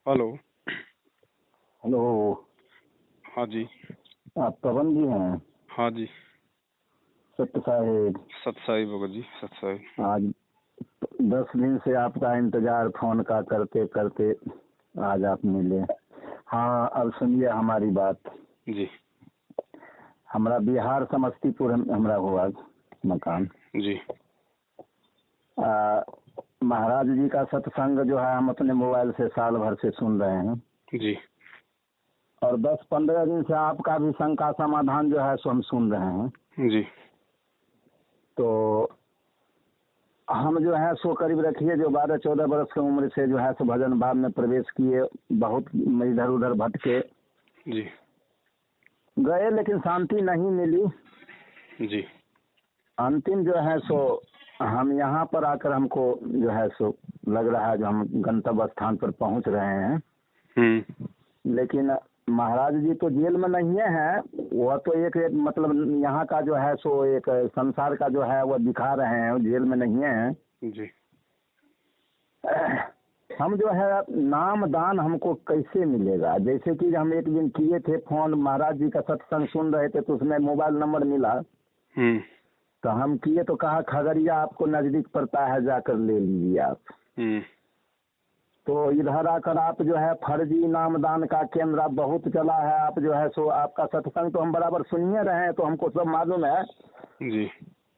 Hello. Hello. हाँ जी। आप पवन जी हैं? हाँ जी। सत्य साहेब। सत साई भगत जी, सत साई। आज 10 दिन से आपका इंतजार फोन का करते करते आज आप मिले। हाँ, अब सुनिए हमारी बात। जी हमारा बिहार समस्तीपुर हमारा हुआ मकान। जी। महाराज जी का सत्संग जो है हम अपने मोबाइल से साल भर से सुन रहे हैं जी और 10-15 दिन से आपका भी शंका समाधान जो है सो हम सुन रहे हैं। जी। तो हम जो है सो करीब रखिए जो 12-14 बरस की उम्र से जो है सो भजन भाव में प्रवेश किए, बहुत इधर उधर भटके जी गए लेकिन शांति नहीं मिली। जी। अंतिम जो है सो हम यहाँ पर आकर हमको जो है सो लग रहा है जो हम गंतव्य स्थान पर पहुँच रहे हैं। लेकिन महाराज जी तो जेल में नहीं है, वह तो एक मतलब यहाँ का जो है सो एक संसार का जो है वो दिखा रहे हैं, जेल में नहीं है जी। हम जो है नाम दान हमको कैसे मिलेगा? जैसे कि हम एक दिन किए थे फोन, महाराज जी का सत्संग सुन रहे थे तो उसमें मोबाइल नंबर मिला तो हम किए तो कहा खगड़िया आपको नजदीक पड़ता है, जाकर ले लीजिए आप। तो इधर आकर आप जो है फर्जी नाम दान का केंद्र आप बहुत चला है, आप जो है सो आपका सत्संग तो हम बराबर सुनिए रहे हैं तो हमको सब मालूम है जी।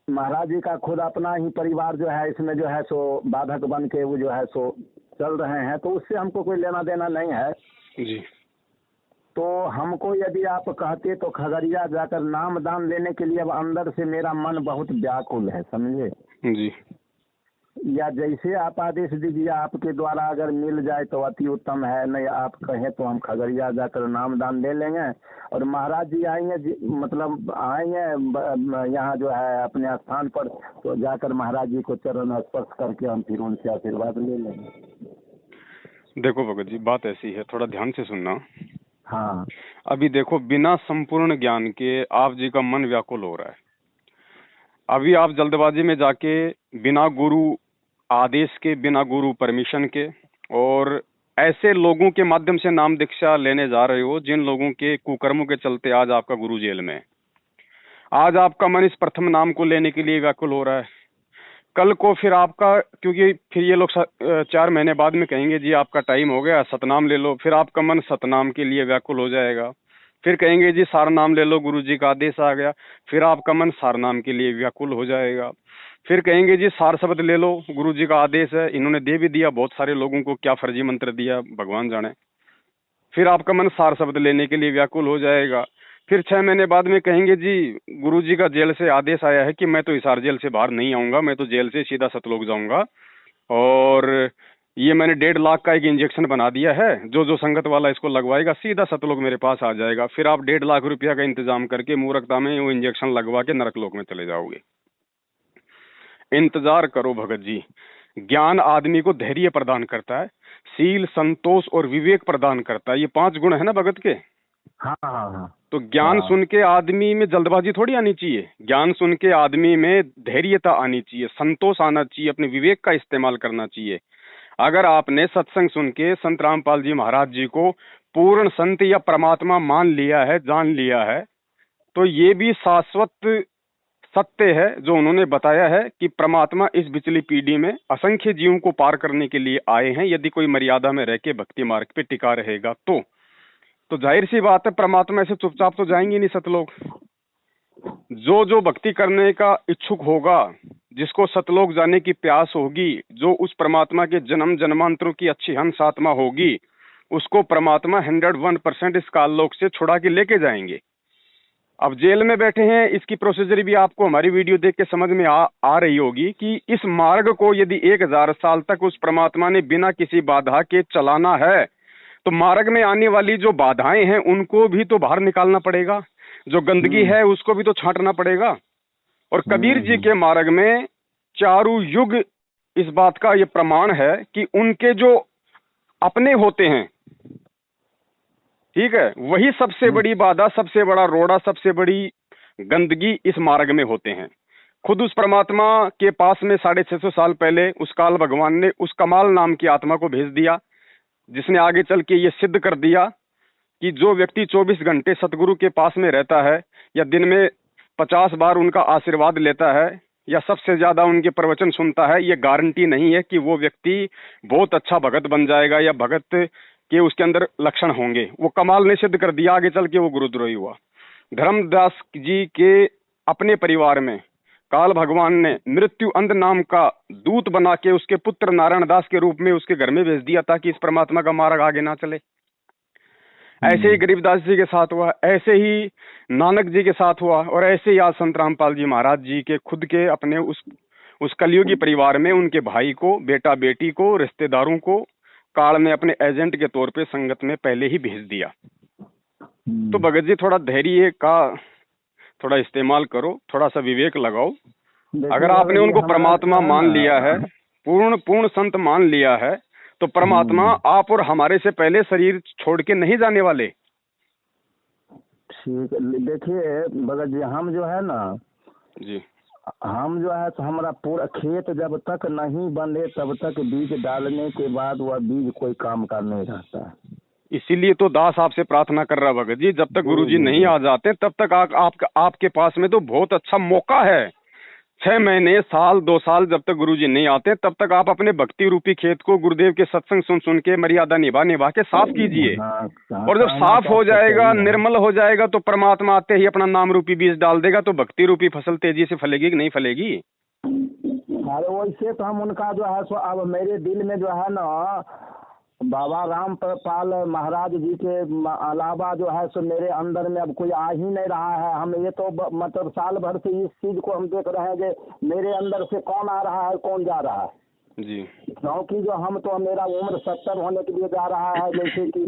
महाराज जी का खुद अपना ही परिवार जो है इसमें जो है सो बाधक बन के वो जो है सो चल रहे हैं, तो उससे हमको कोई लेना देना नहीं है जी। तो हमको यदि आप कहते तो खगड़िया जाकर नाम दान लेने के लिए अब अंदर से मेरा मन बहुत व्याकुल है, समझे जी। या जैसे आप आदेश दीजिए, आपके द्वारा अगर मिल जाए तो अति उत्तम है, नहीं आप कहें तो हम खगड़िया जाकर नाम दान ले लेंगे और महाराज जी आएंगे मतलब आएंगे यहाँ जो है अपने स्थान पर, तो जाकर महाराज जी को चरण स्पर्श करके हम फिर उनसे आशीर्वाद ले लेंगे। देखो भगत जी, बात ऐसी है, थोड़ा ध्यान से सुनना। हाँ, अभी देखो, बिना संपूर्ण ज्ञान के आप जी का मन व्याकुल हो रहा है। अभी आप जल्दबाजी में जाके बिना गुरु आदेश के, बिना गुरु परमिशन के और ऐसे लोगों के माध्यम से नाम दीक्षा लेने जा रहे हो जिन लोगों के कुकर्मों के चलते आज आपका गुरु जेल में है। आज आपका मन इस प्रथम नाम को लेने के लिए व्याकुल हो रहा है। कल को फिर आपका, क्योंकि फिर ये लोग 4 महीने बाद में कहेंगे जी आपका टाइम हो गया, सतनाम ले लो, फिर आपका मन सतनाम के लिए व्याकुल हो जाएगा। फिर कहेंगे जी सार नाम ले लो, गुरु जी का आदेश आ गया, फिर आपका मन सार नाम के लिए व्याकुल हो जाएगा। फिर कहेंगे जी सार शब्द ले लो, गुरु जी का आदेश है, इन्होंने दे भी दिया बहुत सारे लोगों को, क्या फर्जी मंत्र दिया भगवान जाने। फिर आपका मन सार शब्द लेने के लिए व्याकुल हो जाएगा। फिर 6 महीने बाद में कहेंगे जी गुरुजी का जेल से आदेश आया है कि मैं तो हिसार जेल से बाहर नहीं आऊंगा, मैं तो जेल से सीधा सतलोक जाऊंगा और ये मैंने 1.5 लाख का एक इंजेक्शन बना दिया है, जो जो संगत वाला इसको लगवाएगा सीधा सतलोक मेरे पास आ जाएगा। फिर आप 1.5 लाख रुपया का इंतजाम करके मूर्खता में वो इंजेक्शन लगवा के नरकलोक में चले जाओगे। इंतजार करो भगत जी। ज्ञान आदमी को धैर्य प्रदान करता है, शील, संतोष और विवेक प्रदान करता है। ये 5 गुण है ना भगत के। हाँ हाँ हाँ। तो ज्ञान सुन के आदमी में जल्दबाजी थोड़ी आनी चाहिए, ज्ञान सुन के आदमी में धैर्यता आनी चाहिए, संतोष आना चाहिए, अपने विवेक का इस्तेमाल करना चाहिए। अगर आपने सत्संग सुन के संत रामपाल जी महाराज जी को पूर्ण संत या परमात्मा मान लिया है, जान लिया है, तो ये भी शाश्वत सत्य है जो उन्होंने बताया है कि परमात्मा इस पिछली पीढ़ी में असंख्य जीवों को पार करने के लिए आए हैं, यदि कोई मर्यादा में रह के भक्ति मार्ग पे टिका रहेगा तो जाहिर सी बात है परमात्मा ऐसे चुपचाप तो जाएंगे नहीं सतलोक। जो जो भक्ति करने का इच्छुक होगा, जिसको सतलोक जाने की प्यास होगी, जो उस परमात्मा के जन्म जन्मांतरों की अच्छी हंस आत्मा होगी, उसको परमात्मा 101% इस काललोक से छुड़ा के लेके जाएंगे। अब जेल में बैठे हैं, इसकी प्रोसीजर भी आपको हमारी वीडियो देख के समझ में आ रही होगी कि इस मार्ग को यदि 1000 साल तक उस परमात्मा ने बिना किसी बाधा के चलाना है तो मार्ग में आने वाली जो बाधाएं हैं उनको भी तो बाहर निकालना पड़ेगा, जो गंदगी है उसको भी तो छांटना पड़ेगा। और कबीर जी के मार्ग में चारों युग इस बात का ये प्रमाण है कि उनके जो अपने होते हैं, ठीक है, वही सबसे बड़ी बाधा, सबसे बड़ा रोड़ा, सबसे बड़ी गंदगी इस मार्ग में होते हैं। खुद उस परमात्मा के पास में 650 साल पहले उस काल भगवान ने उस कमाल नाम की आत्मा को भेज दिया, जिसने आगे चल के ये सिद्ध कर दिया कि जो व्यक्ति 24 घंटे सतगुरु के पास में रहता है या दिन में 50 बार उनका आशीर्वाद लेता है या सबसे ज्यादा उनके प्रवचन सुनता है, ये गारंटी नहीं है कि वो व्यक्ति बहुत अच्छा भगत बन जाएगा या भगत के उसके अंदर लक्षण होंगे। वो कमाल ने सिद्ध कर दिया, आगे चल के वो गुरुद्रोही हुआ। धर्मदास जी के अपने परिवार में काल भगवान ने मृत्यु अंध नाम का दूत बना के उसके पुत्र नारायण दास के रूप में उसके घर में भेज दिया ताकि इस परमात्मा का मार्ग आगे ना चले। ऐसे ही गरीबदास जी के साथ हुआ, ऐसे ही नानक जी के साथ हुआ, और ऐसे ही आज संत रामपाल जी महाराज जी के खुद के अपने उस कलयुगी परिवार में उनके भाई को, बेटा बेटी को, रिश्तेदारों को काल में अपने एजेंट के तौर पे संगत में पहले ही भेज दिया। तो भगत जी थोड़ा धैर्य का थोड़ा इस्तेमाल करो, थोड़ा सा विवेक लगाओ। अगर आपने उनको परमात्मा मान लिया है, पूर्ण संत मान लिया है, तो परमात्मा आप और हमारे से पहले शरीर छोड़ के नहीं जाने वाले। ठीक है, देखिए भगत जी, हम जो है ना जी, हम जो है तो हमारा पूरा खेत जब तक नहीं बंधे तब तक बीज डालने के बाद वह बीज कोई काम का नहीं रहता है। इसीलिए तो दास आपसे प्रार्थना कर रहा भगत जी, जब तक गुरुजी नहीं आ जाते तब तक आपके पास में तो बहुत अच्छा मौका है। 6 महीने, साल, 2 साल जब तक गुरुजी नहीं आते तब तक आप अपने भक्ति रूपी खेत को गुरुदेव के सत्संग सुन के मर्यादा निभा के साफ कीजिए। और जब साफ हो जाएगा, निर्मल हो जाएगा, तो परमात्मा आते ही अपना नाम रूपी बीज डाल देगा, तो भक्ति रूपी फसल तेजी से फलेगी कि नहीं फलेगी? अरे वैसे तो हम उनका जो है सो अब मेरे दिल में जो है ना बाबा रामपाल महाराज जी के अलावा जो है सो मेरे अंदर में अब कोई आ ही नहीं रहा है। हम ये तो मतलब साल भर से इस चीज को हम देख रहे हैं कि मेरे अंदर से कौन आ रहा है कौन जा रहा है जी। क्योंकि जो हम तो मेरा उम्र 70 होने के लिए जा रहा है, जैसे कि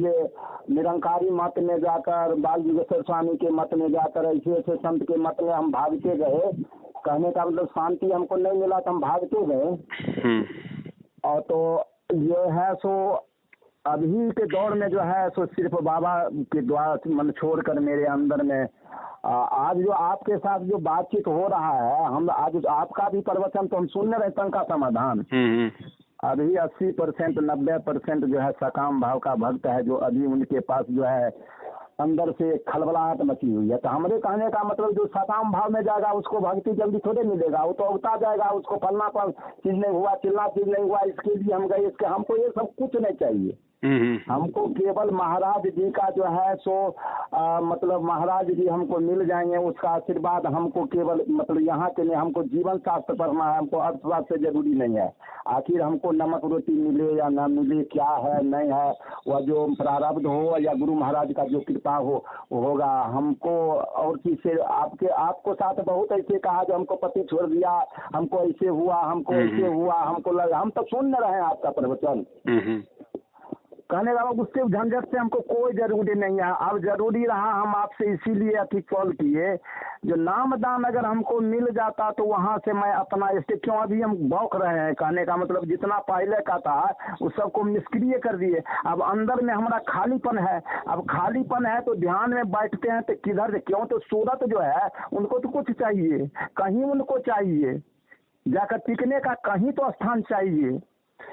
निरंकारी मत में जाकर, बाल योगेश्वर स्वामी के मत में जाकर, ऐसे ऐसे संत के मत में हम भागते गए। कहने का मतलब शांति हमको नहीं मिला तो हम भागते गए। और तो ये है सो अभी के दौर में जो है सो सिर्फ बाबा के द्वारा मन छोड़कर मेरे अंदर में आज जो आपके साथ जो बातचीत हो रहा है, हम आज आपका भी प्रवचन तो हम सुन रहे हैं का समाधान। अभी 80% 90% जो है सकाम भाव का भक्त है जो अभी उनके पास जो है अंदर से खलबलाहट मची हुई है। तो हमारे कहने का मतलब जो सकाम भाव में जाएगा उसको भक्ति जल्दी थोड़े मिलेगा, वो तो उगता जाएगा। उसको फलना पर चीज नहीं हुआ, चिल्ला चीज नहीं हुआ, इसके लिए हम गए, इसके हमको ये सब कुछ नहीं चाहिए। हमको केवल महाराज जी का जो है सो मतलब महाराज जी हमको मिल जाएंगे, उसका आशीर्वाद हमको केवल मतलब यहाँ के लिए हमको जीवन शास्त्र पढ़ना है, हमको अर्थशास्त्र से जरूरी नहीं है। आखिर हमको नमक रोटी मिले या ना मिले, क्या है नहीं है, वह जो प्रारब्ध हो या गुरु महाराज का जो कृपा हो होगा। हमको और चीज से आपको साथ बहुत ऐसे कहा जो हमको पति छोड़ दिया, हमको ऐसे हुआ, हमको ऐसे हुआ, हमको लगा, हम तो सुन रहे हैं आपका प्रवचन। कहने का उसके झंझट से हमको कोई जरूरी नहीं है। अब जरूरी रहा हम आपसे इसीलिए अति कॉल किए, जो नामदान अगर हमको मिल जाता तो वहाँ से मैं अपना इससे क्यों अभी हम भौंक रहे हैं। कहने का मतलब जितना पहले का था उस सबको निष्क्रिय कर दिए। अब अंदर में हमारा खालीपन है, अब खालीपन है तो ध्यान में बैठते हैं तो किधर, क्यों तो सूरत जो है उनको तो कुछ चाहिए, कहीं उनको चाहिए जाकर टिकने का, कहीं तो स्थान चाहिए।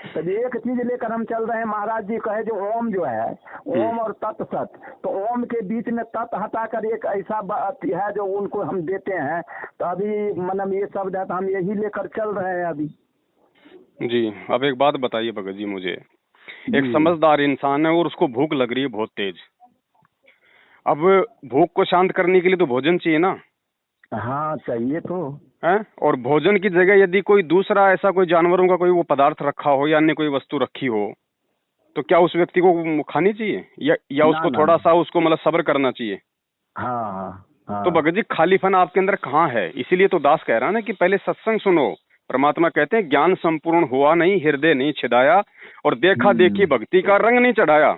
तब एक चीज लेकर हम चल रहे हैं। महाराज जी कहे जो ओम जो है, ओम और तत् सत, तो ओम के बीच में तत् हटाकर एक ऐसा बात है जो उनको हम देते हैं। तो अभी मतलब ये शब्द है तो हम यही लेकर चल रहे हैं अभी। जी, अब एक बात बताइए भगत जी मुझे, एक समझदार इंसान है और उसको भूख लग रही है बहुत तेज। अब भूख को शांत करने के लिए तो भोजन चाहिए ना? हाँ चाहिए तो है। और भोजन की जगह यदि कोई दूसरा ऐसा कोई जानवरों का कोई वो पदार्थ रखा हो या अन्य कोई वस्तु रखी हो, तो क्या उस व्यक्ति को खानी चाहिए या उसको थोड़ा सा उसको मतलब सब्र करना चाहिए? हाँ। तो भगत जी खालीपन आपके अंदर कहाँ है? इसीलिए तो दास कह रहा है ना कि पहले सत्संग सुनो। परमात्मा कहते हैं ज्ञान संपूर्ण हुआ नहीं, हृदय नहीं छिदाया, और देखा देखी भक्ति का रंग नहीं चढ़ाया।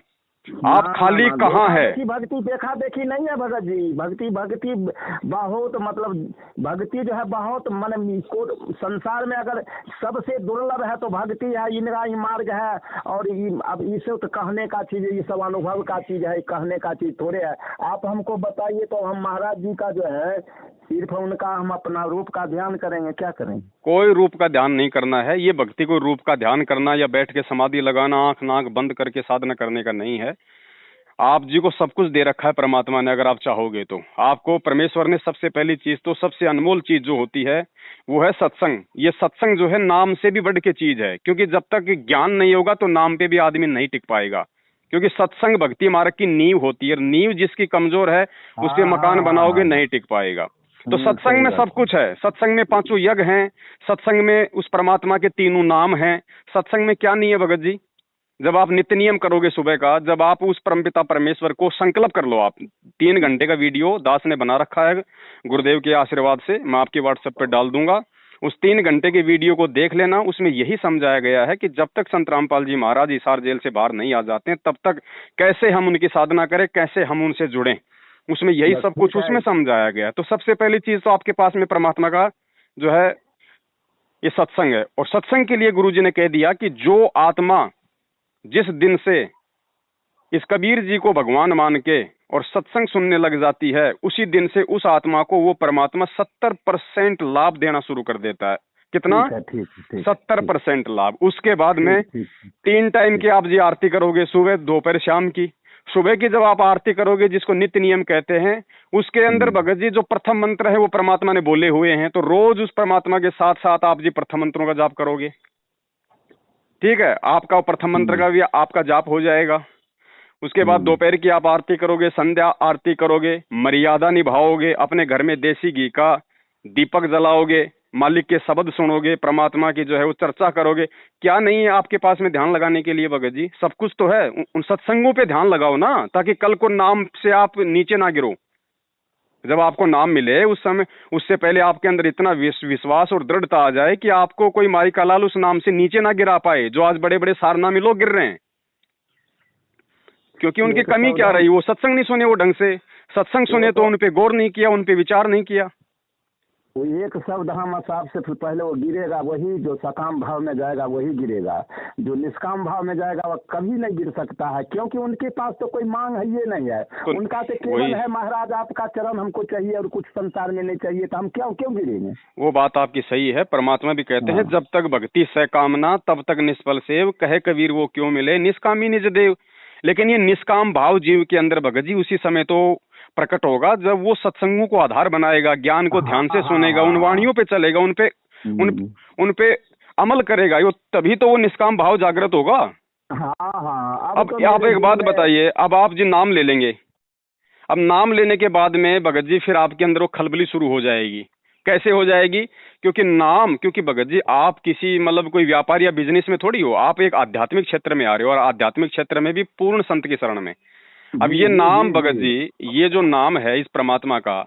आप खाली कहाँ है? भक्ति देखा देखी नहीं है भगत जी। भक्ति बहुत मतलब भक्ति जो है बहुत मन संसार में अगर सबसे दुर्लभ है तो भक्ति है, इनका ही मार्ग है। और अब इसे तो कहने का चीज, ये सब अनुभव का चीज है, कहने का चीज थोड़े है। आप हमको बताइए तो हम महाराज जी का जो है सिर्फ उनका हम अपना रूप का ध्यान करेंगे, क्या करेंगे? कोई रूप का ध्यान नहीं करना है। ये भक्ति कोई रूप का ध्यान करना या बैठ के समाधि लगाना, आंख नाक बंद करके साधना करने का नहीं है। आप जी को सब कुछ दे रखा है परमात्मा ने, अगर आप चाहोगे तो। आपको परमेश्वर ने सबसे पहली चीज, तो सबसे अनमोल चीज जो होती है वो है सत्संग। ये सत्संग जो है नाम से भी बढ़ के चीज है, क्योंकि जब तक ज्ञान नहीं होगा तो नाम पे भी आदमी नहीं टिक पाएगा। क्योंकि सत्संग भक्ति मार्ग की नींव होती है, नींव जिसकी कमजोर है उस पे मकान बनाओगे नहीं टिक पाएगा। तो सत्संग में सब कुछ है। सत्संग में 5 यज्ञ हैं, सत्संग में उस परमात्मा के 3 नाम हैं। सत्संग में क्या नहीं है भगत जी? जब आप नित्य नियम करोगे सुबह का, जब आप उस परमपिता परमेश्वर को संकल्प कर लो, आप 3 घंटे का वीडियो दास ने बना रखा है गुरुदेव के आशीर्वाद से, मैं आपके व्हाट्सएप पे डाल दूंगा। उस 3 घंटे के वीडियो को देख लेना। उसमें यही समझाया गया है कि जब तक संत रामपाल जी महाराज हिसार जेल से बाहर नहीं आ जाते हैं तब तक कैसे हम उनकी साधना करें, कैसे हम उनसे जुड़ें। उसमें यही सब कुछ उसमें समझाया गया है। तो सबसे पहली चीज तो आपके पास में परमात्मा का जो है ये सत्संग है। और सत्संग के लिए गुरुजी ने कह दिया कि जो आत्मा जिस दिन से इस कबीर जी को भगवान मान के और सत्संग सुनने लग जाती है, उसी दिन से उस आत्मा को वो परमात्मा 70% लाभ देना शुरू कर देता है। कितना? 70% लाभ। उसके बाद में 3 टाइम की आप जी आरती करोगे, सुबह दोपहर शाम की। सुबह की जब आप आरती करोगे, जिसको नित्य नियम कहते हैं, उसके अंदर भगत जी जो प्रथम मंत्र है वो परमात्मा ने बोले हुए हैं, तो रोज उस परमात्मा के साथ साथ आप जी प्रथम मंत्रों का जाप करोगे। ठीक है, आपका प्रथम मंत्र का भी आपका जाप हो जाएगा। उसके बाद दोपहर की आप आरती करोगे, संध्या आरती करोगे, मर्यादा निभाओगे, अपने घर में देसी घी का दीपक जलाओगे, मालिक के शब्द सुनोगे, परमात्मा की जो है वो चर्चा करोगे। क्या नहीं है आपके पास में ध्यान लगाने के लिए भगत जी? सब कुछ तो है। उन सत्संगों पे ध्यान लगाओ ना, ताकि कल को नाम से आप नीचे ना गिरो। जब आपको नाम मिले उस समय, उससे पहले आपके अंदर इतना विश्वास और दृढ़ता आ जाए कि आपको कोई माई का लाल उस नाम से नीचे ना गिरा पाए, जो आज बड़े बड़े सारनामी लोग गिर रहे हैं। क्योंकि उनकी कमी क्या रही? वो सत्संग नहीं सुने, वो ढंग से सत्संग सुने तो उन पे गौर नहीं किया, उन पे विचार नहीं किया। वो एक शब्द हम हिसाब से फिर पहले वो गिरेगा, वही जो सकाम भाव में जाएगा वही गिरेगा। जो निष्काम भाव में जाएगा वह कभी नहीं गिर सकता है, क्योंकि उनके पास तो कोई मांग है ये नहीं है। तो उनका तो केवल है महाराज आपका चरण हमको चाहिए और कुछ संसार में नहीं चाहिए, तो हम क्यों गिरेंगे? वो बात आपकी सही है। परमात्मा भी कहते हैं जब तक भक्ति सकामना तब तक निष्फल सेव, कहे कबीर वो क्यों मिले निष्कामी निज देव। लेकिन ये निष्काम भाव जीव के अंदर भगत जी उसी समय तो प्रकट होगा जब वो सत्संगों को आधार बनाएगा, ज्ञान को ध्यान से सुनेगा, उन वाणियों पे चलेगा, उन पे अमल करेगा, यो तभी तो वो निष्काम भाव जागृत होगा। अब तो आप एक बात बताइए, अब आप जी नाम ले लेंगे, अब नाम लेने के बाद में भगत जी फिर आपके अंदर वो खलबली शुरू हो जाएगी। कैसे हो जाएगी? क्योंकि भगत जी आप किसी मतलब कोई व्यापार या बिजनेस में थोड़ी हो, आप एक आध्यात्मिक क्षेत्र में आ रहे हो, और आध्यात्मिक क्षेत्र में भी पूर्ण संत की शरण में। अब ये नाम भगत जी, ये जो नाम है इस परमात्मा का,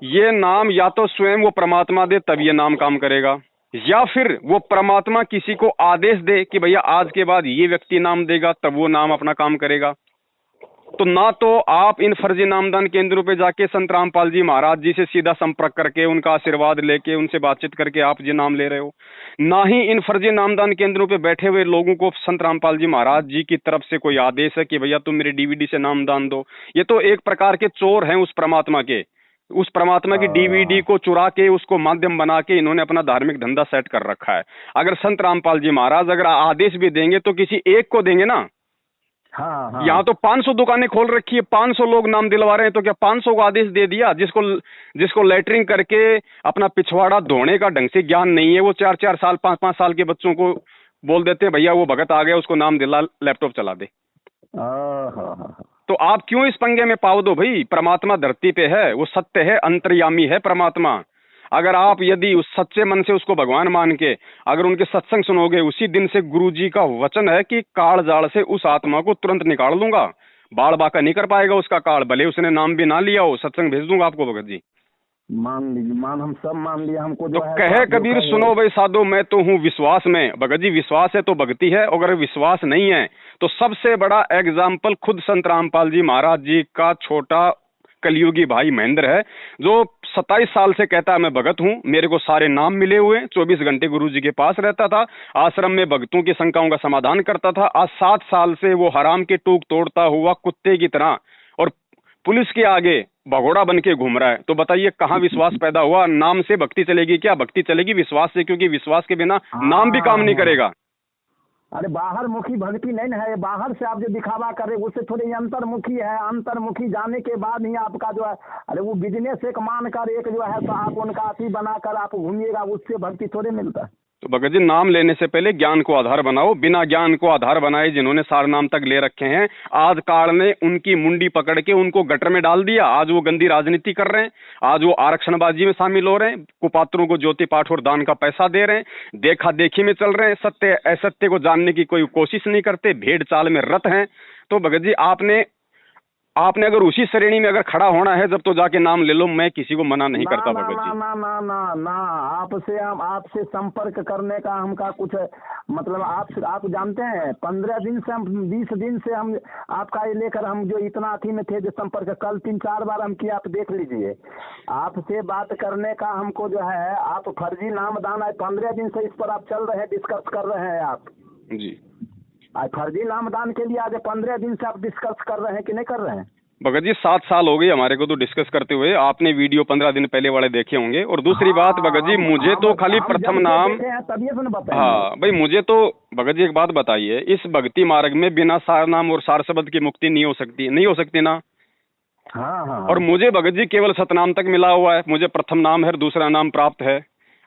ये नाम या तो स्वयं वो परमात्मा दे तब ये नाम काम करेगा, या फिर वो परमात्मा किसी को आदेश दे कि भैया आज के बाद ये व्यक्ति नाम देगा, तब वो नाम अपना काम करेगा। तो ना तो आप इन फर्जी नामदान केंद्रों पे जाके संत रामपाल जी महाराज जी से सीधा संपर्क करके उनका आशीर्वाद लेके उनसे बातचीत करके आप जी नाम ले रहे हो, ना ही इन फर्जी नामदान केंद्रों पे बैठे हुए लोगों को संत रामपाल जी महाराज जी की तरफ से कोई आदेश है कि भैया तुम मेरे डीवीडी से नामदान दो। ये तो एक प्रकार के चोर हैं उस परमात्मा के। उस परमात्मा की डीवीडी को चुरा के उसको माध्यम बना के इन्होंने अपना धार्मिक धंधा सेट कर रखा है। अगर संत रामपाल जी महाराज अगर आदेश भी देंगे तो किसी एक को देंगे ना। यहाँ तो 500 दुकानें खोल रखी है, 500 लोग नाम दिलवा रहे हैं, तो क्या 500 को आदेश दे दिया? जिसको लेटरिंग करके अपना पिछवाड़ा धोने का ढंग से ज्ञान नहीं है, वो 4-4 साल 5-5 साल के बच्चों को बोल देते हैं भैया वो भगत आ गया, उसको नाम दिला, लैपटॉप चला दे। तो आप क्यों इस पंगे में पाव दो भाई? परमात्मा धरती पे है, वो सत्य है, अंतर्यामी है परमात्मा। अगर आप यदि उस सच्चे मन से उसको भगवान मान के अगर उनके सत्संग सुनोगे, उसी दिन से गुरुजी का वचन है कि काल जाड़ से उस आत्मा को तुरंत निकाल दूंगा, बाल बाका नहीं कर पाएगा उसका काल, भले उसने नाम भी ना लिया हो, सत्संग भेज दूंगा आपको भगत जी। मान लीजिए, हम सब मान लिया, हमको तो कहे कबीर सुनो भाई साधो मैं तो हूँ विश्वास में। भगत जी विश्वास है तो भक्ति है, अगर विश्वास नहीं है तो सबसे बड़ा एग्जाम्पल खुद संत रामपाल जी महाराज जी का छोटा कलयुगी भाई महेंद्र है, जो 27 साल से कहता है मैं भगत हूँ, मेरे को सारे नाम मिले हुए, 24 घंटे गुरु जी के पास रहता था, आश्रम में भक्तों की शंकाओं का समाधान करता था। आज 7 साल से वो हराम के टूक तोड़ता हुआ कुत्ते की तरह और पुलिस के आगे भगोड़ा बन के घूम रहा है, तो बताइए कहाँ विश्वास पैदा हुआ? नाम से भक्ति चलेगी क्या? भक्ति चलेगी विश्वास से, क्योंकि विश्वास के बिना नाम भी काम नहीं करेगा। अरे बाहर मुखी भक्ति नहीं ना है, बाहर से आप जो दिखावा कर रहे उससे थोड़ी अंतर्मुखी है। अंतर्मुखी जाने के बाद ही आपका जो है, अरे वो बिजनेस एक मानकर एक जो है तो आप उनका अति बनाकर आप घूमिएगा, उससे भक्ति थोड़े मिलता है। तो भगत जी, नाम लेने से पहले ज्ञान को आधार बनाओ। बिना ज्ञान को आधार बनाए जिन्होंने सार नाम तक ले रखे हैं, आज काल ने उनकी मुंडी पकड़ के उनको गटर में डाल दिया। आज वो गंदी राजनीति कर रहे हैं, आज वो आरक्षणबाजी में शामिल हो रहे हैं, कुपात्रों को ज्योति पाठ और दान का पैसा दे रहे हैं, देखा देखी में चल रहे हैं, सत्य असत्य को जानने की कोई कोशिश नहीं करते, भेड़ चाल में रत हैं। तो भगत जी, आपने अगर उसी श्रेणी में अगर खड़ा होना है जब, तो जाके नाम ले लो, मैं किसी को मना नहीं करता भगत जी। ना ना ना ना, आपसे संपर्क करने का हमका कुछ मतलब, आप जानते हैं 15 दिन से हम 20 दिन से हम आपका ये लेकर हम जो इतना अथी में थे, जो संपर्क कल 3-4 बार हम किया, आप देख लीजिए। आपसे बात करने का हमको जो है, आप फर्जी नाम दान है 15 दिन से इस पर आप चल रहे हैं, डिस्कस कर रहे हैं आप जी। आज फर्जी नामदान के लिए आज 15 दिन से आप डिस्कस कर रहे हैं कि नहीं कर रहे हैं? भगत जी, 7 साल हो गए हमारे को तो डिस्कस करते हुए। आपने वीडियो 15 दिन पहले वाले देखे होंगे। और दूसरी बात भगत जी, मुझे तो खाली प्रथम नाम, हाँ भाई, मुझे तो भगत जी एक बात बताइए, इस भक्ति मार्ग में बिना सार नाम और सार शब्द की मुक्ति नहीं हो सकती ना? हाँ। और मुझे भगत जी केवल सतनाम तक मिला हुआ है, मुझे प्रथम नाम है, दूसरा नाम प्राप्त है।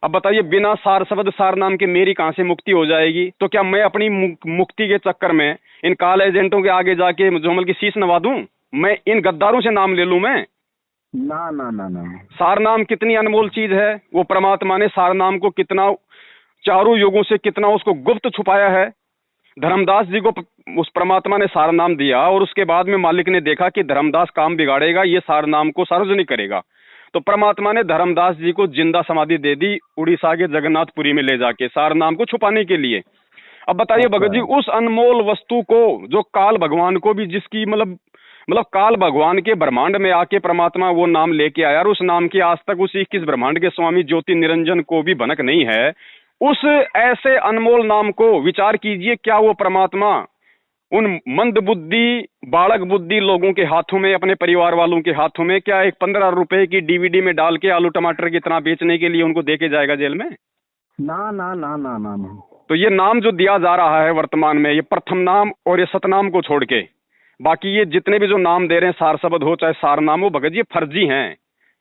अब बताइए, बिना सार शब्द सार नाम के मेरी कहाँ से मुक्ति हो जाएगी? तो क्या मैं अपनी मुक्ति के चक्कर में इन काल एजेंटों के आगे जाके जोमल की शीश नवा दूं? मैं इन गद्दारों से नाम ले लूं मैं? ना ना ना ना। सार नाम कितनी अनमोल चीज है। वो परमात्मा ने सार नाम को कितना, चारों युगों से कितना उसको गुप्त छुपाया है। धर्मदास जी को उस परमात्मा ने सार नाम दिया, और उसके बाद में मालिक ने देखा कि धर्मदास काम बिगाड़ेगा, ये सार नाम को सार्वजनिक करेगा, तो परमात्मा ने धर्मदास जी को जिंदा समाधि दे दी उड़ीसा के जगन्नाथपुरी में ले जाके, सार नाम को छुपाने के लिए। अब बताइए भगत जी, उस अनमोल वस्तु को, जो काल भगवान को भी, जिसकी मतलब काल भगवान के ब्रह्मांड में आके परमात्मा वो नाम लेके आया, और उस नाम की आज तक उस 21 ब्रह्मांड के स्वामी ज्योति निरंजन को भी भनक नहीं है, उस ऐसे अनमोल नाम को विचार कीजिए, क्या वो परमात्मा उन मंद बुद्धि, बालक बुद्धि लोगों के हाथों में, अपने परिवार वालों के हाथों में, क्या एक 15 रुपए की डीवीडी में डाल के आलू टमाटर की तरह बेचने के लिए उनको देके जाएगा जेल में? ना ना ना ना ना ना। तो ये नाम जो दिया जा रहा है वर्तमान में, ये प्रथम नाम और ये सतनाम को छोड़ के बाकी ये जितने भी जो नाम दे रहे हैं, सार शब्द हो चाहे सार नाम हो, भगत जी फर्जी हैं।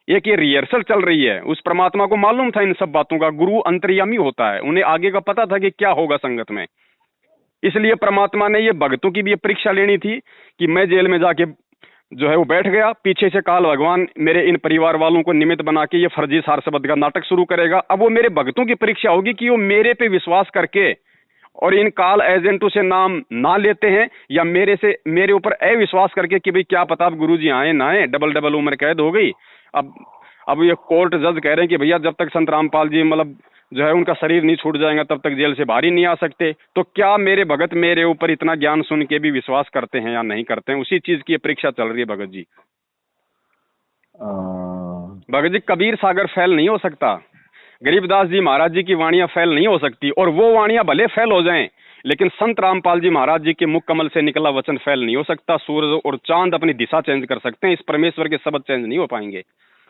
एक ये रिहर्सल चल रही है। उस परमात्मा को मालूम था इन सब बातों का, गुरु अंतर्यामी होता है, उन्हें आगे का पता था कि क्या होगा संगत में। इसलिए परमात्मा ने ये भक्तों की भी ये परीक्षा लेनी थी कि मैं जेल में जाके जो है वो बैठ गया, पीछे से काल भगवान मेरे इन परिवार वालों को निमित्त बना के ये फर्जी सार शब्द का नाटक शुरू करेगा। अब वो मेरे भक्तों की परीक्षा होगी कि वो मेरे पे विश्वास करके और इन काल एजेंटों से नाम ना लेते हैं, या मेरे ऊपर अविश्वास करके कि भाई क्या पता अब गुरुजी आए ना आए, डबल उम्र कैद हो गई। अब ये कोर्ट जज कह रहे हैं कि भैया जब तक संत रामपाल जी मतलब जो है उनका शरीर नहीं छूट जाएगा तब तक जेल से बाहर ही नहीं आ सकते। तो क्या मेरे भगत मेरे ऊपर इतना ज्ञान सुन के भी विश्वास करते हैं या नहीं करते हैं? उसी चीज की परीक्षा चल रही है भगत जी। भगत जी, कबीर सागर फैल नहीं हो सकता, गरीबदास जी महाराज जी की वाणियां फैल नहीं हो सकती, और वो वाणियां भले फैल हो जाएं, लेकिन संत रामपाल जी महाराज जी के मुख कमल से निकला वचन फैल नहीं हो सकता। सूरज और चांद अपनी दिशा चेंज कर सकते हैं, इस परमेश्वर के शब्द चेंज नहीं हो पाएंगे।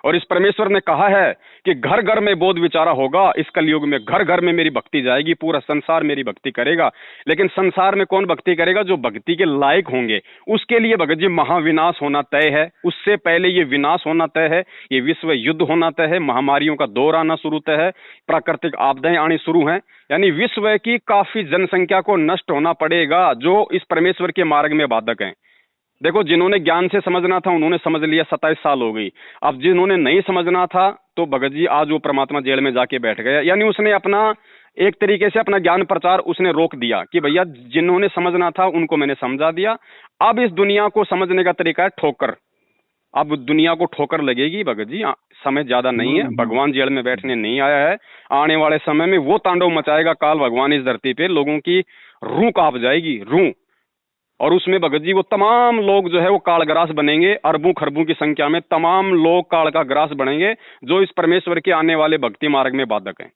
और इस परमेश्वर ने कहा है कि घर घर में बोध विचारा होगा, इस कलयुग में घर घर में मेरी भक्ति जाएगी, पूरा संसार मेरी भक्ति करेगा। लेकिन संसार में कौन भक्ति करेगा? जो भक्ति के लायक होंगे। उसके लिए भगत जी महाविनाश होना तय है, उससे पहले ये विनाश होना तय है, ये विश्व युद्ध होना तय है, महामारियों का दौर आना शुरू तय है, प्राकृतिक आपदाएं आनी शुरू हैं, यानी विश्व की काफी जनसंख्या को नष्ट होना पड़ेगा जो इस परमेश्वर के मार्ग में बाधक हैं। देखो, जिन्होंने ज्ञान से समझना था उन्होंने समझ लिया, 27 साल हो गई। अब जिन्होंने नहीं समझना था तो भगत जी आज वो परमात्मा जेल में जाके बैठ गया, यानी उसने अपना एक तरीके से अपना ज्ञान प्रचार उसने रोक दिया कि भैया जिन्होंने समझना था उनको मैंने समझा दिया। अब इस दुनिया को समझने का तरीका है ठोकर। अब दुनिया को ठोकर लगेगी भगत जी, समय ज्यादा नहीं है, भगवान जेल में बैठने नहीं आया है। आने वाले समय में वो तांडव मचाएगा काल भगवान इस धरती पे, लोगों की रूह कांप जाएगी, रूह। और उसमें भगत जी वो तमाम लोग जो है वो काल ग्रास बनेंगे, अरबों खरबों की संख्या में तमाम लोग काल का ग्रास बनेंगे जो इस परमेश्वर के आने वाले भक्ति मार्ग में बाधक हैं।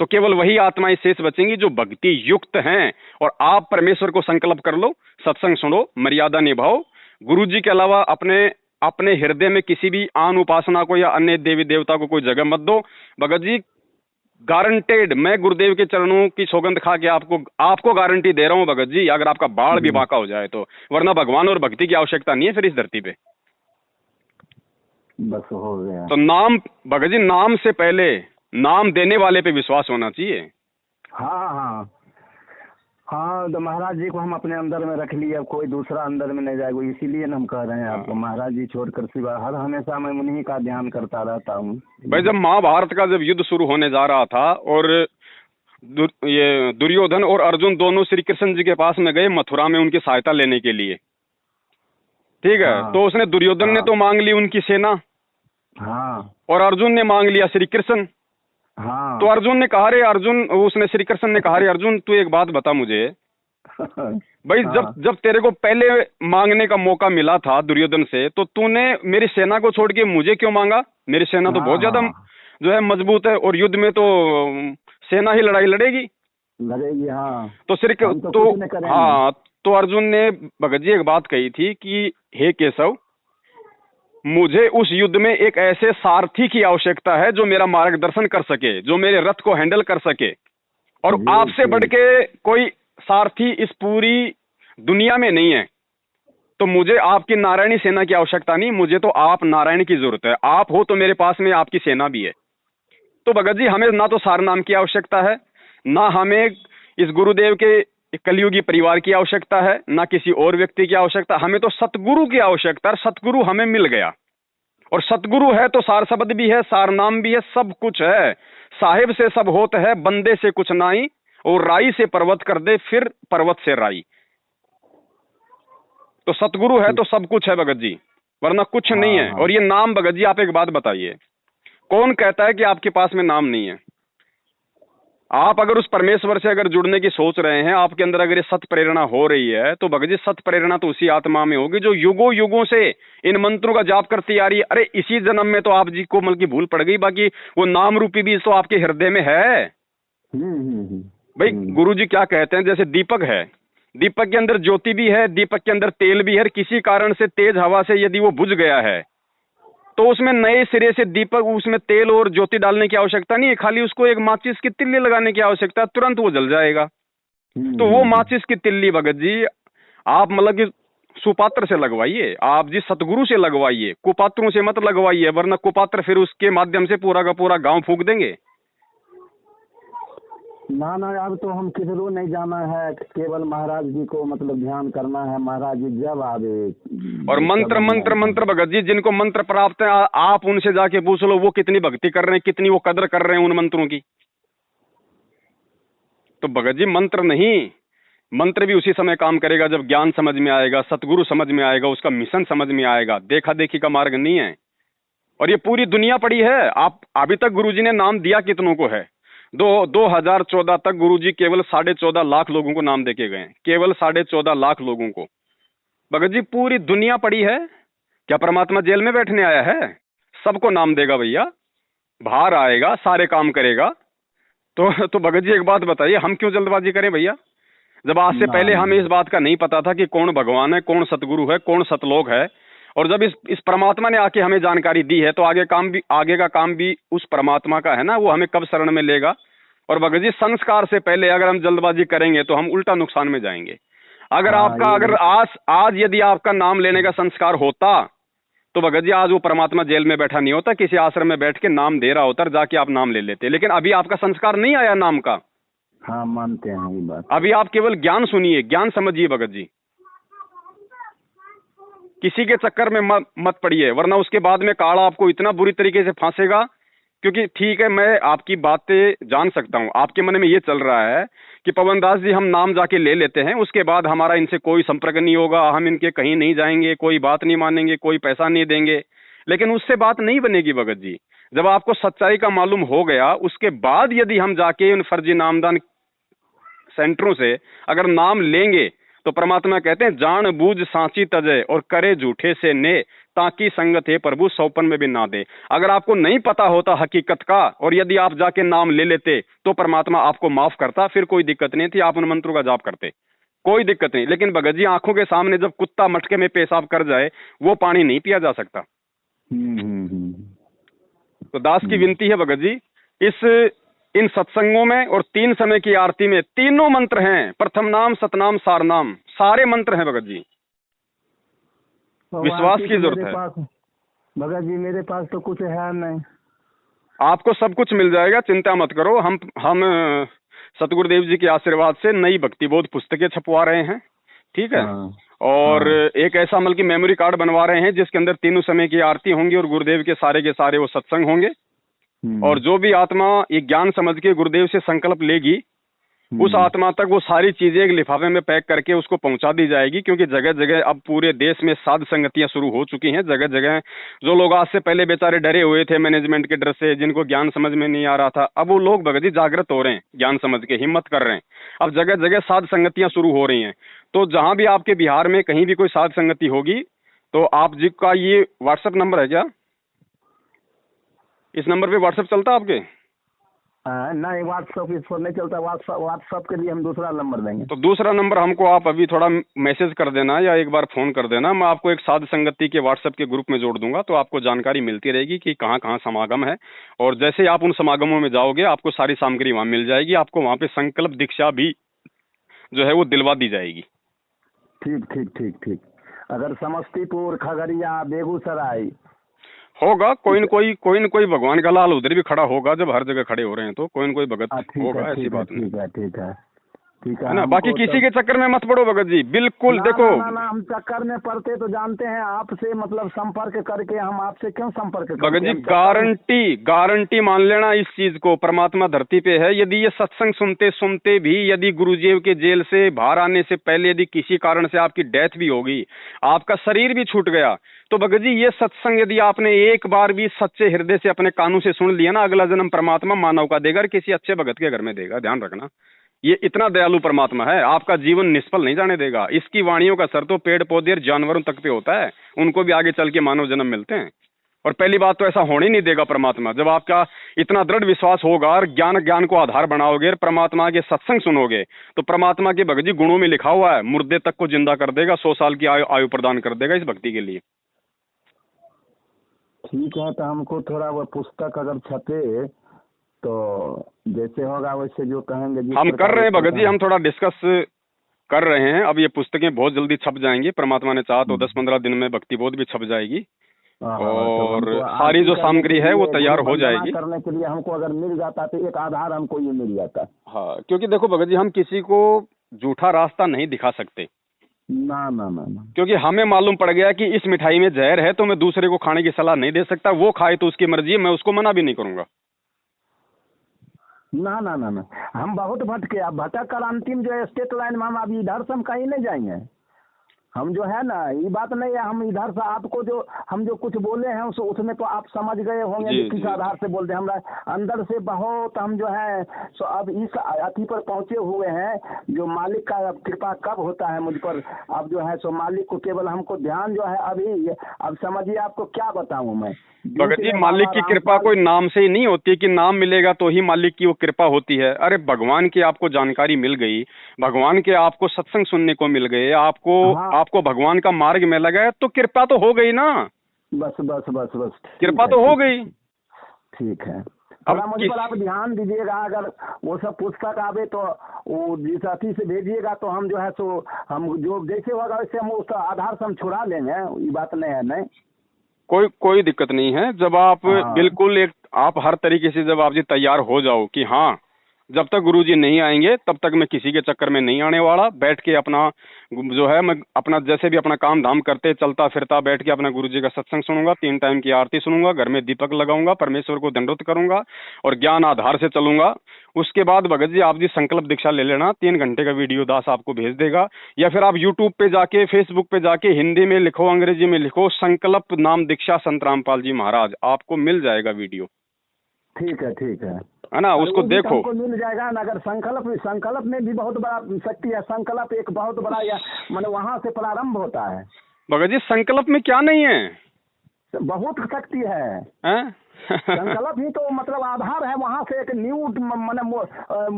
तो केवल वही आत्माएं शेष बचेंगी जो भक्ति युक्त हैं। और आप परमेश्वर को संकल्प कर लो, सत्संग सुनो, मर्यादा निभाओ, गुरु जी के अलावा अपने अपने हृदय में किसी भी आन उपासना को या अन्य देवी देवता को कोई जगह मत दो। भगत जी गारंटेड, मैं गुरुदेव के चरणों की सौगंध खा के आपको गारंटी दे रहा हूँ भगत जी, अगर आपका बाल भी बांका हो जाए तो, वरना भगवान और भक्ति की आवश्यकता नहीं है फिर इस धरती पे। बस हो गया। तो नाम भगत जी, नाम से पहले नाम देने वाले पे विश्वास होना चाहिए। हाँ हाँ हाँ, तो महाराज जी को हम अपने अंदर में रख लिए, अब कोई दूसरा अंदर में नहीं जाएगा, इसीलिए हम कह रहे हैं आपको, महाराज जी छोड़कर सिवा हर हमेशा मैं उन्हीं का ध्यान करता रहता हूँ। भाई जब महाभारत का जब युद्ध शुरू होने जा रहा था और ये दुर्योधन और अर्जुन दोनों श्री कृष्ण जी के पास में गए मथुरा में उनकी सहायता लेने के लिए, ठीक है। हाँ, तो उसने दुर्योधन ने तो मांग ली उनकी सेना, हाँ और अर्जुन ने मांग लिया श्री कृष्ण। हाँ। तो अर्जुन ने कहा, रे अर्जुन, उसने श्री कृष्ण ने कहा, रे अर्जुन तू एक बात बता मुझे, भाई हाँ, जब तेरे को पहले मांगने का मौका मिला था दुर्योधन से, तो तूने मेरी सेना को छोड़ के मुझे क्यों मांगा? मेरी सेना तो बहुत ज्यादा जो है मजबूत है, और युद्ध में तो सेना ही लड़ाई लड़ेगी। हाँ। तो श्री हाँ, तो अर्जुन ने भगत जी एक बात कही थी कि हे केशव, मुझे उस युद्ध में एक ऐसे सारथी की आवश्यकता है जो मेरा मार्गदर्शन कर सके, जो मेरे रथ को हैंडल कर सके, और आपसे बढ़ के कोई सारथी इस पूरी दुनिया में नहीं है। तो मुझे आपकी नारायणी सेना की आवश्यकता नहीं, मुझे तो आप नारायण की जरूरत है। आप हो तो मेरे पास में आपकी सेना भी है। तो भगत जी हमें ना तो सार नाम की आवश्यकता है, ना हमें इस गुरुदेव के कलयुगी परिवार की आवश्यकता है, ना किसी और व्यक्ति की आवश्यकता, हमें तो सतगुरु की आवश्यकता है। सतगुरु हमें मिल गया, और सतगुरु है तो सार शब्द भी है, सार नाम भी है, सब कुछ है। साहिब से सब होता है, बंदे से कुछ नाई, और राई से पर्वत कर दे फिर पर्वत से राई। तो सतगुरु है तो सब कुछ है भगत जी, वरना कुछ नहीं है। और ये नाम भगत जी, आप एक बात बताइए, कौन कहता है कि आपके पास में नाम नहीं है? आप अगर उस परमेश्वर से अगर जुड़ने की सोच रहे हैं, आपके अंदर अगर ये सत प्रेरणा हो रही है, तो भगत जी सत प्रेरणा तो उसी आत्मा में होगी जो युगों युगों से इन मंत्रों का जाप करती आ रही है। अरे इसी जन्म में तो आप जी को मतलब की भूल पड़ गई, बाकी वो नाम रूपी बीज तो आपके हृदय में है। भाई गुरुजी क्या कहते हैं, जैसे दीपक है, दीपक के अंदर ज्योति भी है, दीपक के अंदर तेल भी है। किसी कारण से तेज हवा से यदि वो बुझ गया है, तो उसमें नए सिरे से दीपक, उसमें तेल और ज्योति डालने की आवश्यकता नहीं है, खाली उसको एक माचिस की तिल्ली लगाने की आवश्यकता है, तुरंत वो जल जाएगा। तो वो माचिस की तिल्ली भगत जी आप मतलब कि सुपात्र से लगवाइए, आप जी सतगुरु से लगवाइए, कुपात्रों से मत लगवाइए, वरना कुपात्र फिर उसके माध्यम से पूरा का पूरा गांव फूंक देंगे। ना ना, अब तो हम किधरों नहीं जाना है, केवल महाराज जी को मतलब ध्यान करना है। महाराज जी जब आवे, और मंत्र मंत्र मंत्र भगत जी, जिनको मंत्र प्राप्त है आप उनसे जाके पूछ लो वो कितनी भक्ति कर रहे हैं, कितनी वो कदर कर रहे हैं उन मंत्रों की। तो भगत जी मंत्र नहीं, मंत्र भी उसी समय काम करेगा जब ज्ञान समझ में आएगा, सतगुरु समझ में आएगा, उसका मिशन समझ में आएगा। देखा देखी का मार्ग नहीं है। और ये पूरी दुनिया पड़ी है। आप अभी तक गुरुजी ने नाम दिया कितनों को है? 2014 तक गुरुजी केवल 14.5 लाख लोगों को नाम देके गए, केवल 14.5 लाख लोगों को। भगत जी पूरी दुनिया पड़ी है, क्या परमात्मा जेल में बैठने आया है? सबको नाम देगा भैया, बाहर आएगा, सारे काम करेगा। तो भगत जी एक बात बताइए, हम क्यों जल्दबाजी करें भैया, जब आज से पहले हमें इस बात का नहीं पता था कि कौन भगवान है, कौन सतगुरु है, कौन सतलोक है। और जब इस परमात्मा ने आके हमें जानकारी दी है, तो आगे का काम भी उस परमात्मा का है ना, वो हमें कब शरण में लेगा। और भगत जी संस्कार से पहले अगर हम जल्दबाजी करेंगे तो हम उल्टा नुकसान में जाएंगे। अगर आपका अगर आज यदि आपका नाम लेने का संस्कार होता, तो भगत जी आज वो परमात्मा जेल में बैठा नहीं होता, किसी आश्रम में बैठ के नाम दे रहा होता, जाके आप नाम ले लेते। लेकिन अभी आपका संस्कार नहीं आया नाम का। हाँ, मानते हैं ये बात। अभी आप केवल ज्ञान सुनिए, ज्ञान समझिए भगत जी, किसी के चक्कर में मत पड़िए, वरना उसके बाद में काल आपको इतना बुरी तरीके से फांसेगा। क्योंकि ठीक है, मैं आपकी बातें जान सकता हूँ, आपके मन में ये चल रहा है कि पवन दास जी हम नाम जाके ले लेते हैं, उसके बाद हमारा इनसे कोई संपर्क नहीं होगा, हम इनके कहीं नहीं जाएंगे, कोई बात नहीं मानेंगे, कोई पैसा नहीं देंगे। लेकिन उससे बात नहीं बनेगी भगत जी। जब आपको सच्चाई का मालूम हो गया, उसके बाद यदि हम जाके उन फर्जी नामदान सेंटरों से अगर नाम लेंगे, तो परमात्मा कहते हैं जान बूझ सांची तजय और करे झूठे से ने, ताकि संगत है प्रभु सौपन में भी ना दे। अगर आपको नहीं पता होता हकीकत का, और यदि आप जाके नाम ले लेते, तो परमात्मा आपको माफ करता, फिर कोई दिक्कत नहीं थी, आप उन मंत्रों का जाप करते, कोई दिक्कत नहीं। लेकिन भगत जी आंखों के सामने जब कुत्ता मटके में पेशाब कर जाए वो पानी नहीं पिया जा सकता। तो दास की विनती है भगत जी, इन सत्संगों में और 3 समय की आरती में तीनों मंत्र हैं, प्रथम नाम, सतनाम, सारनाम, सारे मंत्र हैं भगत जी। विश्वास की जरूरत है भगत जी। मेरे पास तो कुछ है नहीं। आपको सब कुछ मिल जाएगा, चिंता मत करो। हम सतगुरुदेव जी के आशीर्वाद से नई भक्ति बोध पुस्तकें छपवा रहे हैं, ठीक है। और एक ऐसा मतलब कि मेमोरी कार्ड बनवा रहे हैं जिसके अंदर तीनों समय की आरती होंगी और गुरुदेव के सारे वो सत्संग होंगे। और जो भी आत्मा ये ज्ञान समझ के गुरुदेव से संकल्प लेगी उस आत्मा तक वो सारी चीजें एक लिफाफे में पैक करके उसको पहुंचा दी जाएगी। क्योंकि जगह जगह अब पूरे देश में साध संगतियां शुरू हो चुकी हैं। जगह जगह जो लोग आज से पहले बेचारे डरे हुए थे मैनेजमेंट के डर से, जिनको ज्ञान समझ में नहीं आ रहा था, अब वो लोग भगत जी जागृत हो रहे हैं, ज्ञान समझ के हिम्मत कर रहे हैं। अब जगह जगह साध संगतियां शुरू हो रही हैं। तो जहां भी आपके बिहार में कहीं भी कोई साध संगति होगी तो आप जी का ये व्हाट्सएप नंबर है क्या? इस नंबर पे व्हाट्सएप चलता है आपके? नहीं, व्हाट्सएप इस पर नहीं चलता। व्हाट्सएप के लिए हम दूसरा नंबर देंगे। तो दूसरा नंबर हमको आप अभी थोड़ा मैसेज कर देना या एक बार फोन कर देना। मैं आपको एक साध संगति के व्हाट्सएप के ग्रुप में जोड़ दूंगा, तो आपको जानकारी मिलती रहेगी कि कहाँ कहाँ समागम है। और जैसे आप उन समागमों में जाओगे आपको सारी सामग्री वहाँ मिल जाएगी। आपको वहाँ पे संकल्प दीक्षा भी जो है वो दिलवा दी जाएगी। ठीक ठीक ठीक ठीक। अगर समस्तीपुर, खगड़िया, बेगूसराय होगा कोई न कोई भगवान का लाल उधर भी खड़ा होगा। जब हर जगह खड़े हो रहे हैं तो कोई न कोई भगत होगा, ऐसी बात नहीं। ठीक है ना। बाकी किसी के चक्कर में मत पड़ो भगत जी, बिल्कुल। देखो ना, हम चक्कर में पड़ते तो जानते हैं आपसे मतलब संपर्क करके। हम आपसे क्यों संपर्क करते? भगत जी गारंटी मान लेना इस चीज को, परमात्मा धरती पे है। यदि ये सत्संग सुनते सुनते भी यदि गुरुजी के जेल से बाहर आने से पहले यदि किसी कारण से आपकी डेथ भी होगी, आपका शरीर भी छूट गया, तो भगत जी ये सत्संग यदि आपने एक बार भी सच्चे हृदय से अपने कानों से सुन लिया ना, अगला जन्म परमात्मा मानव का देगा, किसी अच्छे भगत के घर में देगा। ध्यान रखना, ये इतना दयालु परमात्मा है, आपका जीवन निष्फल नहीं जाने देगा। इसकी वाणियों का असर तो पेड़ पौधे और जानवरों तक पे होता है, उनको भी आगे चल के मानव जन्म मिलते हैं। और पहली बात तो ऐसा होने ही नहीं देगा परमात्मा। जब आपका इतना दृढ़ विश्वास होगा और ज्ञान को आधार बनाओगे और परमात्मा के सत्संग सुनोगे, तो परमात्मा के भगत जी गुणों में लिखा हुआ है, मुर्दे तक को जिंदा कर देगा, 100 साल की आयु प्रदान कर देगा इस भक्ति के लिए। ठीक है, तो हमको थोड़ा वो पुस्तक अगर छपे तो जैसे होगा वैसे जो कहेंगे। हम कर रहे हैं भगत जी, हम थोड़ा डिस्कस कर रहे हैं। अब ये पुस्तकें बहुत जल्दी छप जाएंगी, परमात्मा ने चाहा तो 10-15 दिन में भक्ति बोध भी छप जाएगी और तो सारी जो सामग्री है वो तैयार हो जाएगी। करने के लिए हमको अगर मिल जाता तो एक आधार हमको ये मिल जाता। हाँ, क्योंकि देखो भगत जी, हम किसी को झूठा रास्ता नहीं दिखा सकते। ना ना ना ना, क्योंकि हमें मालूम पड़ गया कि इस मिठाई में जहर है, तो मैं दूसरे को खाने की सलाह नहीं दे सकता। वो खाए तो उसकी मर्जी है, मैं उसको मना भी नहीं करूंगा। ना ना ना ना, हम बहुत भटके। अब भटक कर अंतिम जो है स्टेट लाइन में हम अभी इधर से हम कहीं नहीं जाएंगे। हम जो है ना, ये बात नहीं है हम इधर से आपको जो हम जो कुछ बोले हैं उसमें तो आप समझ गए होंगे किस आधार से बोलते हैं। हमारा अंदर से बहुत हम जो है सो अब इस अति पर पहुंचे हुए हैं, जो मालिक का कृपा कब होता है मुझ पर। अब जो है सो मालिक को केवल हमको ध्यान जो है अभी, अब समझिए आपको क्या बताऊं मैं भगत जी। मालिक की कृपा कोई नाम से ही नहीं होती कि नाम मिलेगा तो ही मालिक की वो कृपा होती है। अरे भगवान की आपको जानकारी मिल गई, भगवान के आपको सत्संग सुनने को मिल गए, आपको भगवान का मार्ग में लगा, तो कृपा तो हो गई ना। बस बस बस बस, कृपा तो हो गई। ठीक है, अब मुझे पर आप ध्यान दीजिएगा। अगर वो सब पुस्तक आवे तो वो जिस अति से भेजिएगा तो हम जो है सो हम जो जैसे होगा वैसे हम उसका आधार से हम छुड़ा लेंगे। ये बात नहीं है। नहीं, कोई दिक्कत नहीं है। जब आप बिल्कुल आप हर तरीके से जब आप जी तैयार हो जाओ कि हाँ जब तक गुरुजी नहीं आएंगे तब तक मैं किसी के चक्कर में नहीं आने वाला, बैठ के अपना जो है मैं अपना जैसे भी अपना काम धाम करते चलता फिरता बैठ के अपना गुरुजी का सत्संग सुनूंगा, 3 टाइम की आरती सुनूंगा, घर में दीपक लगाऊंगा, परमेश्वर को दंडवत करूंगा और ज्ञान आधार से चलूंगा। उसके बाद भगत जी आप जी संकल्प दीक्षा ले लेना, 3 घंटे का वीडियो दास आपको भेज देगा, या फिर आप यूट्यूब पे जाके फेसबुक पे जाके हिंदी में लिखो अंग्रेजी में लिखो संकल्प नाम दीक्षा संत रामपाल जी महाराज, आपको मिल जाएगा वीडियो। ठीक है ना, उसको देखो मिल जाएगा ना। अगर संकल्प में भी बहुत बड़ा शक्ति है। संकल्प एक बहुत बड़ा या माने वहां से प्रारंभ होता है। भगत जी संकल्प में क्या नहीं है, बहुत शक्ति है। संकल्प ही तो मतलब आधार है, वहाँ से एक न्यू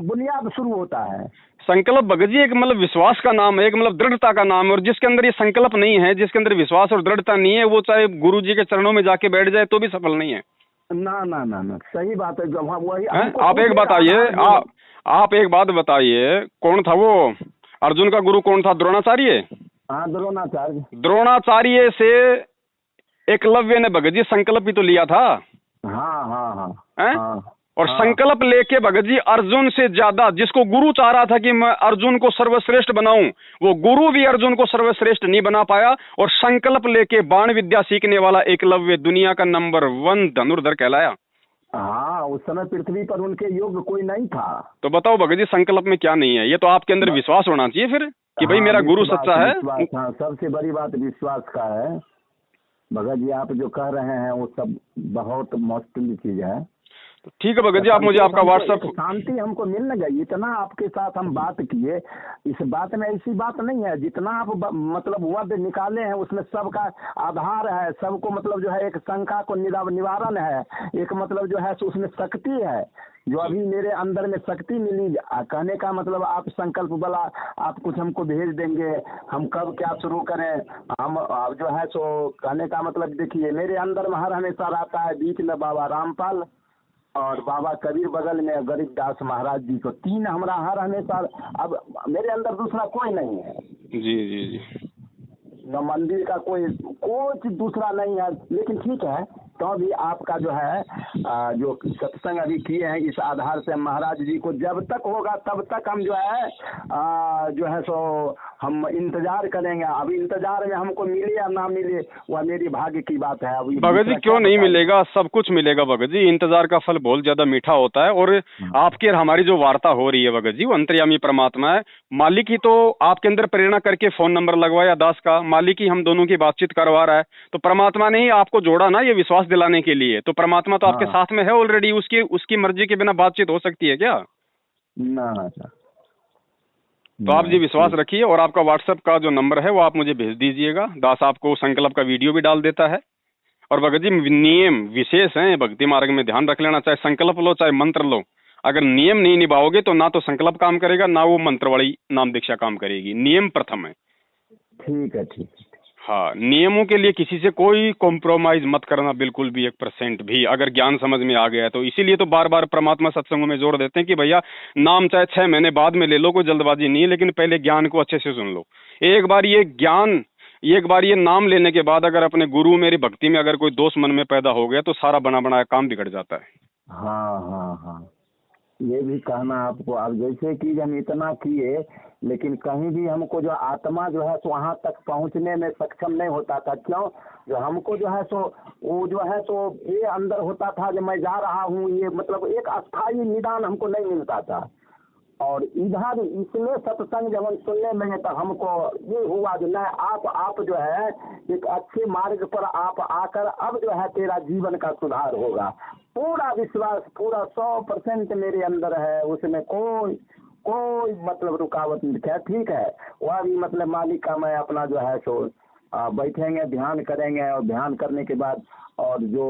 बुनियाद शुरू होता है। संकल्प भगत जी एक मतलब विश्वास का नाम है, एक मतलब दृढ़ता का नाम है, और जिसके अंदर ये संकल्प नहीं है, जिसके अंदर विश्वास और दृढ़ता नहीं है, वो चाहे गुरु जी के चरणों में जाके बैठ जाए तो भी सफल नहीं है। ना ना ना ना, सही बात है। जब वही आप एक बताइए, आप एक बात बताइए, कौन था वो अर्जुन का गुरु, कौन था? द्रोणाचार्य। हाँ, द्रोणाचार्य। द्रोणाचार्य से एकलव्य ने भगत जी संकल्प भी तो लिया था। हाँ हाँ हाँ, हाँ और संकल्प लेके भगत जी अर्जुन से ज्यादा, जिसको गुरु चाह रहा था कि मैं अर्जुन को सर्वश्रेष्ठ बनाऊं, वो गुरु भी अर्जुन को सर्वश्रेष्ठ नहीं बना पाया। और संकल्प लेके बाण विद्या सीखने वाला एकलव्य दुनिया का नंबर 1 धनुर्धर कहलाया। हाँ, उस समय पृथ्वी पर उनके योग्य कोई नहीं था। तो बताओ भगत जी संकल्प में क्या नहीं है? ये तो आपके अंदर विश्वास होना चाहिए फिर कि भाई मेरा गुरु सच्चा है। हाँ, सबसे बड़ी बात विश्वास का है भगत जी। आप जो कह रहे हैं वो सब बहुत मुश्किल चीज है। ठीक है भगत जी, आप मुझे आपका व्हाट्सएप। शांति हमको मिल न गई, इतना आपके साथ हम बात किए, इस बात में ऐसी बात नहीं है। जितना आप मतलब वर्ड निकाले हैं उसमें सबका आधार है, सबको मतलब जो है एक शंका को निवारण है, एक मतलब जो है उसमें शक्ति है, जो अभी मेरे अंदर में शक्ति मिली। कहने का मतलब आप संकल्प वाला आप कुछ हमको भेज देंगे, हम कब क्या शुरू करें, हम जो है सो कहने का मतलब देखिए, मेरे अंदर में हर हमेशा रहता है बीच में बाबा रामपाल और बाबा कबीर, बगल में गरीबदास महाराज जी को, 3 हमारा हर हमेशा। अब मेरे अंदर दूसरा कोई नहीं है। जी जी जी, न मंदिर का कोई दूसरा नहीं है। लेकिन ठीक है, तो भी आपका जो है जो सत्संग अभी किए हैं, इस आधार से महाराज जी को जब तक होगा तब तक हम जो है सो हम इंतजार करेंगे। अभी इंतजार में हमको मिले या ना मिले वह मेरी भाग्य की बात है। अभी भगत जी क्यों नहीं मिलेगा, सब कुछ मिलेगा भगत जी। इंतजार का फल बहुत ज्यादा मीठा होता है। और आपकी और हमारी जो वार्ता हो रही है भगत जी, वो अंतर्यामी परमात्मा है। मालिक ही तो आपके अंदर प्रेरणा करके फोन नंबर लगवाया दास का, मालिक ही हम दोनों की बातचीत करवा रहा है। तो परमात्मा ने ही आपको जोड़ा ना ये विश्वास दिलाने के लिए। तो परमात्मा तो आपके साथ में है ऑलरेडी, उसकी मर्जी के बिना बातचीत हो सकती है क्या? ना ना सर। तो आप जी विश्वास रखिए, और आपका व्हाट्सएप का जो नंबर है वो आप मुझे भेज दीजिएगा। दास आपको संकल्प का वीडियो भी डाल देता है। और भगत जी नियम विशेष हैं भक्ति मार्ग में, ध्यान रख लेना। चाहे संकल्प लो चाहे मंत्र लो, अगर नियम नहीं निभाओगे तो ना तो संकल्प काम करेगा, ना वो मंत्र वाली नाम दीक्षा काम करेगी। नियम प्रथम है। ठीक है, ठीक है। हाँ, नियमों के लिए किसी से कोई कॉम्प्रोमाइज मत करना, बिल्कुल भी 1% भी, अगर ज्ञान समझ में आ गया है तो। इसीलिए तो बार बार परमात्मा सत्संगों में जोर देते हैं कि भैया नाम चाहे 6 महीने बाद में ले लो, कोई जल्दबाजी नहीं है, लेकिन पहले ज्ञान को अच्छे से सुन लो। एक बार ये नाम लेने के बाद अगर अपने गुरु मेरी भक्ति में अगर कोई दोष मन में पैदा हो गया तो सारा बना बनाया काम बिगड़ जाता है। हाँ हाँ हाँ, ये भी कहना आपको। अब जैसे कि हम इतना किए, लेकिन कहीं भी हमको जो आत्मा जो है सो वहाँ तक पहुँचने में सक्षम नहीं होता था। क्यों? जो हमको जो है सो वो जो है सो ये अंदर होता था जो मैं जा रहा हूँ, ये मतलब एक अस्थायी निदान हमको नहीं मिलता था। और इधर इसमें सत्संग जब हम सुनने में तो हमको ये हुआ जो न आप जो है एक अच्छे मार्ग पर आप आकर अब जो है तेरा जीवन का सुधार होगा। पूरा विश्वास, पूरा 100% मेरे अंदर है, उसमें कोई मतलब रुकावट नहीं है। ठीक है, वह भी मतलब मालिक का मैं अपना जो है सो बैठेंगे, ध्यान करेंगे, और ध्यान करने के बाद और जो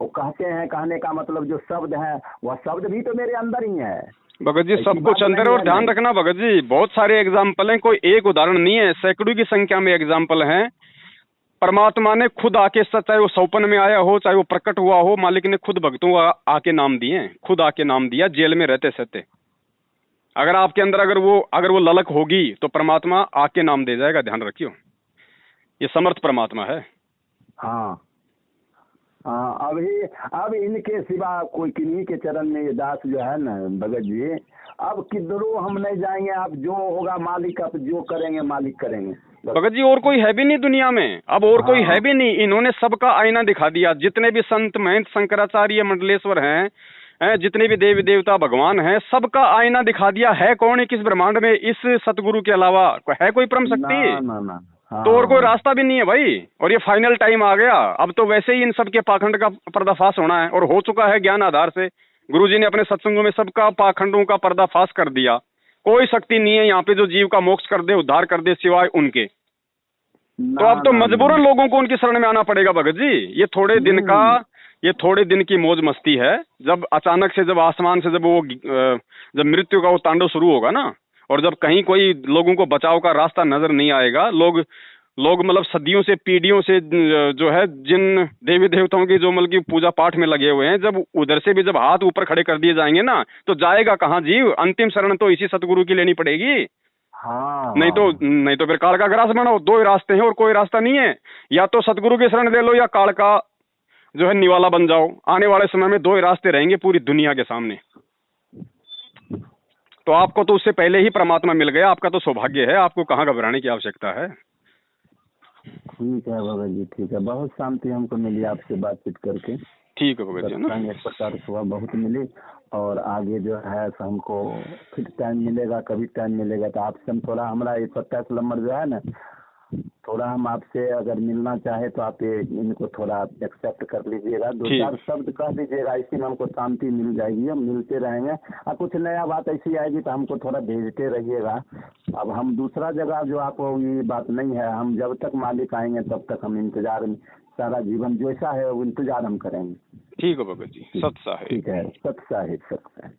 वो कहते हैं, कहने का मतलब जो शब्द है वह शब्द भी तो मेरे अंदर ही है भगत जी। सब कुछ अंदर। और ध्यान रखना भगत जी, बहुत सारे एग्जाम्पल हैं, कोई एक उदाहरण नहीं है, सैकड़ों की संख्या में एग्जाम्पल हैं। परमात्मा ने खुद आके, चाहे वो सौपन में आया हो चाहे वो प्रकट हुआ हो, मालिक ने खुद भक्तों को आके नाम दिए, खुद आके नाम दिया जेल में रहते सहते। अगर आपके अंदर अगर वो ललक होगी तो परमात्मा आके नाम दे जाएगा, ध्यान रखियो। ये समर्थ परमात्मा है। हाँ हाँ, अब इनके सिवा कोई किन्हीं के चरण में ये दास जो है ना भगत जी, अब किधरों हम नहीं जाएंगे। अब जो होगा मालिक, अब जो करेंगे मालिक करेंगे भगत जी। और कोई है भी नहीं दुनिया में, अब और कोई है भी नहीं। इन्होंने सबका आईना दिखा दिया। जितने भी संत महंत शंकराचार्य मंडलेश्वर हैं, जितने भी देवी देवता भगवान हैं, सबका आईना दिखा दिया। है कौन है किस ब्रह्मांड में इस सतगुरु के अलावा? है कोई परम शक्ति? ना। हाँ। तो और कोई रास्ता भी नहीं है भाई। और ये फाइनल टाइम आ गया, अब तो वैसे ही इन सबके पाखंड का पर्दाफाश होना है, और हो चुका है ज्ञान आधार से। गुरुजी ने अपने सत्संगों में सबका पाखंडों का पर्दाफाश कर दिया। कोई शक्ति नहीं है यहाँ पे जो जीव का मोक्ष कर दे, उद्धार कर दे, सिवाय उनके। तो अब तो मजबूरन लोगों को उनकी शरण में आना पड़ेगा भगत जी। ये थोड़े दिन का ये थोड़े दिन की मौज मस्ती है। जब अचानक से जब आसमान से जब मृत्यु का वो तांडव शुरू होगा ना, और जब कहीं कोई लोगों को बचाव का रास्ता नजर नहीं आएगा, लोग मतलब सदियों से पीढ़ियों से जो है जिन देवी देवताओं की जो मतलब की पूजा पाठ में लगे हुए हैं, जब उधर से भी जब हाथ ऊपर खड़े कर दिए जाएंगे ना, तो जाएगा कहाँ जीव? अंतिम शरण तो इसी सतगुरु की लेनी पड़ेगी। हाँ नहीं तो फिर काल का ग्रास बनो। दो ही रास्ते हैं और कोई रास्ता नहीं है। या तो सतगुरु की शरण ले लो या काल का जो है निवाला बन जाओ। आने वाले समय में दो ही रास्ते रहेंगे पूरी दुनिया के सामने। तो आपको तो उससे पहले ही परमात्मा मिल गया, आपका तो सौभाग्य है, आपको कहाँ घबराने की आवश्यकता है। ठीक है भगत जी, ठीक है। बहुत शांति हमको मिली आपसे बातचीत करके। ठीक है भगत जी ना, एक प्रकार से बहुत मिली। और आगे जो है सो हमको फिर टाइम मिलेगा, कभी टाइम मिलेगा तो आपसे हम थोड़ा, हमारा ये 27 नंबर जो है ना, थोड़ा हम आपसे अगर मिलना चाहे तो आप इनको थोड़ा एक्सेप्ट कर लीजिएगा। 2-4 शब्द कह दीजिएगा, इसी में हमको शांति मिल जाएगी। हम मिलते रहेंगे और कुछ नया बात ऐसी आएगी तो हमको थोड़ा भेजते रहिएगा। अब हम दूसरा जगह जो आपको ये बात नहीं है, हम जब तक मालिक आएंगे तब तक हम इंतजार, सारा जीवन जैसा है वो इंतजार हम करेंगे। ठीक है भगत जी, सत साहिब। ठीक है, सत साहिब, सत साहिब।